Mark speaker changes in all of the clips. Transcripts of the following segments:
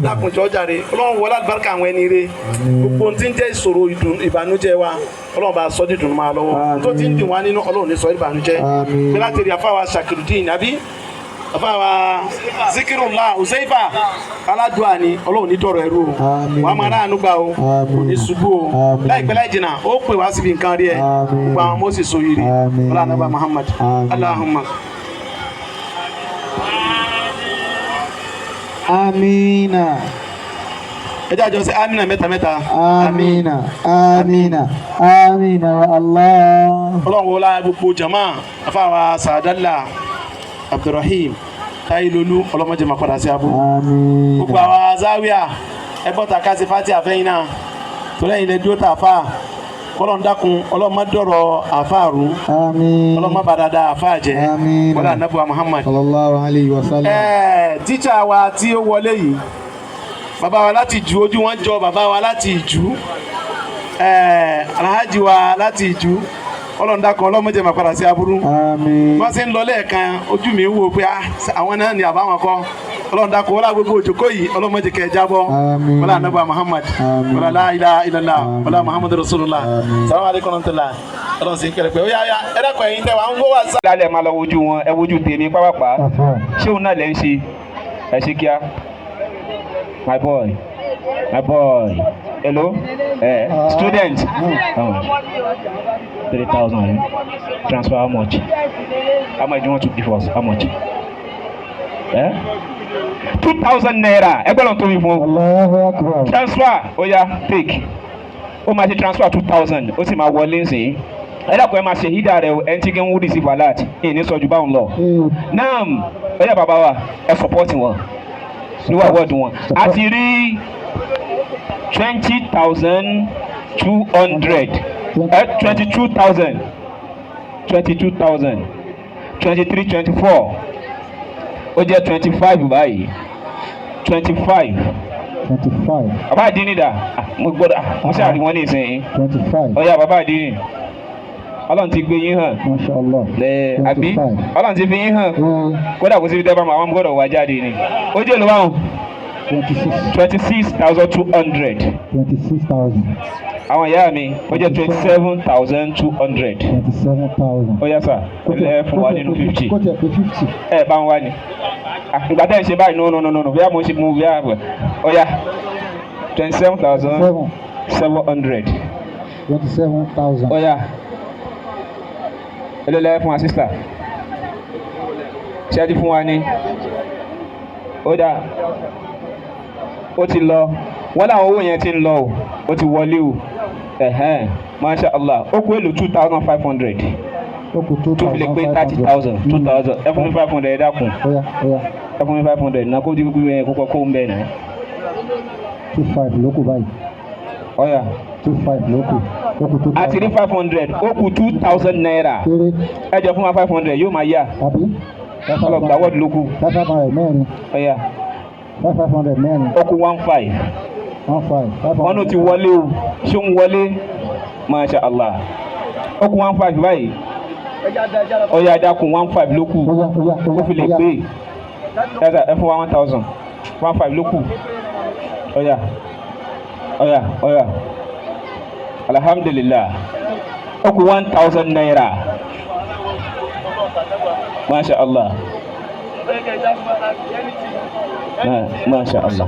Speaker 1: dákun jọ̀ọ́ jàre Ọlọ́run wọlé àlùbáríkà àwọn ẹni rẹ̀ gbogbo ohun tí ń jẹ́ ìṣòro ìbànújẹ́ wa Ọlọ́run bá sọ dídùn máa lọ́wọ́ tó ti ń dùn wá nínú Ọlọ́run ní sọ ìbànújẹ́ bí láti rí afáwa Shakirudeen àbí afáwa Zikirullah Uzaifa aládùá ni Ọlọ́run ní dọ̀rọ̀ ẹrú o wà á máa ráàánú gbà o kò ní ṣubú o láìpẹ́ láì jìnnà ó pè wá síbi nǹkan rí ẹ gbogbo àwọn mọ́sí so yìí rí ọlọ́run Muhammad Allahumma.
Speaker 2: Amina.
Speaker 1: ẹ jẹ́ àjọ sí amina mẹ́ta.
Speaker 2: Amina. Amina. Amina wa Allah.
Speaker 1: Ọlọ́run wọlá gbogbo jama afáwa Sàdálà Abdulrahim Táyélólú ọlọ́mọdé máa padà sí abú. Gbogbo àwa Zawiya ẹgbọ́n ta ká sí fati àfẹ́yìn náà tó lẹ́yìn ilẹ̀ dúró tà fà kọ́lọ́n dákun ọlọ́mọ dọ̀rọ̀ àfáàrú ọlọ́mọ bàdàdà àfáàjẹ́ wọlé ànábùwà Muhammad
Speaker 2: sallallahu alayhi wa sallam.
Speaker 1: Tíṣà wa tí ó wọlé yìí bàbá wa láti Ìjú ojú wọn jọ bàbá wa láti Ìjú Alhaji wa láti Ìjú ọlọ́run kan ọlọ́mọdé máa padà sí aburú wọ́n sì ń lọ lẹ́ẹ̀kan ojú mi wò pé àwọn náà ní àbáwọn kọ́ ọlọ́run dákun wọ́n lá gbogbo òjòkó yìí ọlọ́mọdé kẹ́ ẹ jábọ́ wọ́n lá anábà Muhammad wọ́n lá la ilaha illallah wọ́n lá Muhammadu Rasulullah salamu alaykum rahmatulah ọlọ́run sì ń kẹ́rẹ́ pé ó yá ẹ̀rẹ́kọ̀ ẹ̀yin tẹ́ wà ń gbówà sá.
Speaker 3: lálẹ́ máa lọ wojú wọn ẹ wojú tèmi pápápá ṣé òun náà lẹ́ ń ṣe ẹ ṣe kíá my boy hello student 3,000 transfer how much do you want to give us how much 2,000 naira ẹgbẹ́ lọ́n tó yín fún transfer ó yá take ó máa ṣe transfer 2,000 ó sì máa wọlé sí ẹ dàpọ̀ ẹ máa ṣe hídà rẹ ẹ ń tí kí n wú receive alert ẹ ní sọ ju báwọn lọ náà ó yá bàbá wa ẹ support wọn níwá wọ́ọ̀dù wọn a ti rí 20,200 22,000 23 24 ó jẹ́ 25 báyìí 25 bàbá àdínì dà mo gbọ́dọ̀ mo ṣáà rí wọn ní ìsìn
Speaker 2: 25
Speaker 3: ọ̀yà bàbá àdínì Ọlọ́run ti gbé yín hàn àbí Ọlọ́run ti fi yín hàn kódà kó síbi dẹ́gbàmọ́ àwọn gbọ́dọ̀ wá jáde ni ó jẹ́ olùwà hàn 26,200 àwọn ìyá mi ó jẹ́ 27,200 ó yá sà ẹ fún wa nínú 50 ẹ bá ń wá ni ìgbà tẹ́ ẹ ṣe báyìí no bí a mo ṣe mú bí a bọ̀ ó yá 27,700 ó yá ẹ ló lẹ́yìn fún wa sísà ṣé ẹ ti fún wa ní ó dà ó ti lọ wọ́n láwọn owó yẹn ti ń lọ ó ti wọlé o masha Allah ó kú èlò 2,500 tó fi lè pé 30,000 2,000 ẹ fún mi 500 ẹ dákun ẹ fún mi 500 náà kó di gbogbo yẹn kó kó ń bẹ̀ náà.
Speaker 2: 25 ló kù báyìí.
Speaker 3: ọ̀yà
Speaker 2: 25 ló kù.
Speaker 3: a ti rí 500 ó kù 2,000 naira ẹ jẹ fún wa 500 yóò máa yá ọlọ́gbà wọ́ọ̀dù ló kù.
Speaker 2: 500 mẹ́rin.
Speaker 3: ọ̀yà
Speaker 2: 500 mẹ́rin.
Speaker 3: ó kù 15. wọ́n ló ti wọlé o ṣé ń wọlé masha Allah ó kù 15 báyìí ọ̀yà dákun 15 ló kù ó fi lè gbé ẹ fún wa 1,000 15 ló kù ọ̀yà alhamdulillah ó kù 1,000 naira masha Allah masha Allah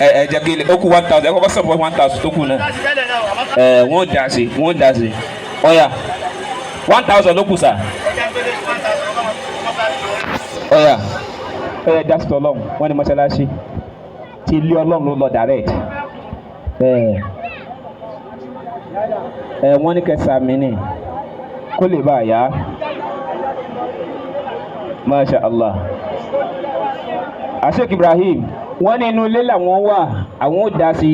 Speaker 3: ẹ jẹ́ kí ó kù 1,000 ẹ kọ́kọ́ sọ̀rọ̀ 1,000 tó kù náà wọ́n dá sí ọ̀yà 1,000 ló kù sà ọ̀yà dá sí tọ́lọ́mù wọ́n ní mọ́ṣáláṣí tí ilé ọlọ́run ló lọ direct wọ́n ní kẹsàmì ni kó lè bá a yá masha Allah Sheikh Ibrahim wọ́n ní inú ilé làwọn wà àwọn ò dá sí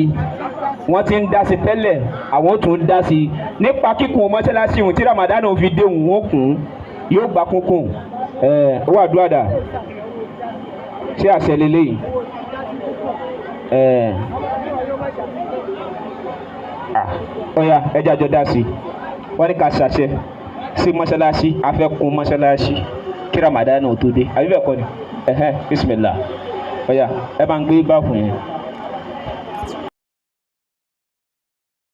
Speaker 3: wọ́n ti ń dá sí tẹ́lẹ̀ àwọn ò tún dá sí nípa kíkùn mọ́ṣáláṣí ohun tí Ramadan ò fi dé òun ó kún yóò gbà kúnkún owó àdúrà dà ṣé àṣẹ lélẹ́yìn ọ̀yà ẹja jọ dá sí wọ́n ní ká ṣàṣẹ sí mọ́ṣáláṣí afẹ́kùn mọ́ṣáláṣí kí Ramadan ò tó dé àbí bẹ́ẹ̀ kọ́ ni bismillah ọ̀yà ẹ máa ń gbé báfù yẹn.